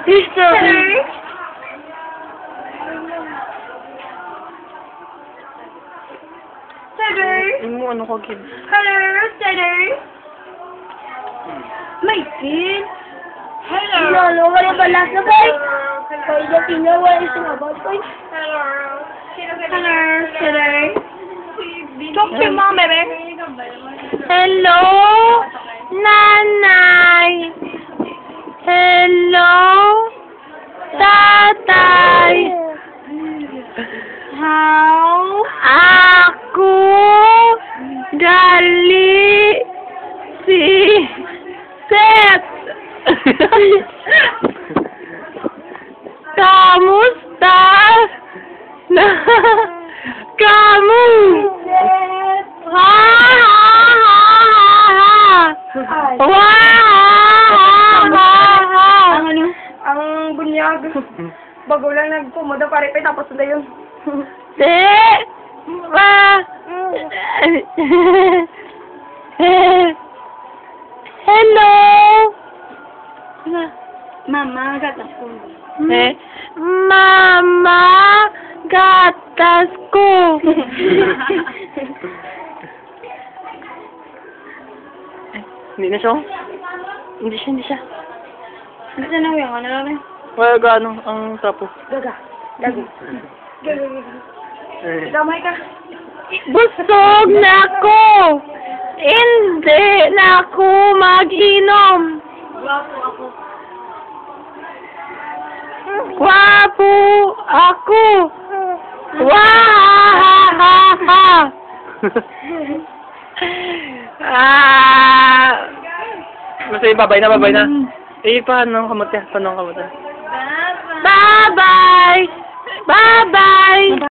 History. Study. Mo ano ko kid? Hello, study. May kid. Hello. Lolo, wala ba last na guys? Kaya yung tinawa yung sumabot ko. Hello. Hello, study. Talk to your mom, baby. Hello, nanay. Hello, tatay. How? Ako gali si Seth. Kamusta na kamu? Ha Ang ano? Ang bunyag. Bago lang nagpumoda pare pa tapos na yun. Hello. Mama, gatas ko. Mama, gatas ko. Hindi na siya. Hindi siya. Hindi na nawe, ano lang eh. Wala gaano ang tapo. Gaga. Gaga. Gaga. Gamay ka. Busog na ako. Hindi na ako mag-inom. Guwapo ako. Gwapo ako. Wahahaha. Masaya, babay na. Eh, paano ang kamote? Bye.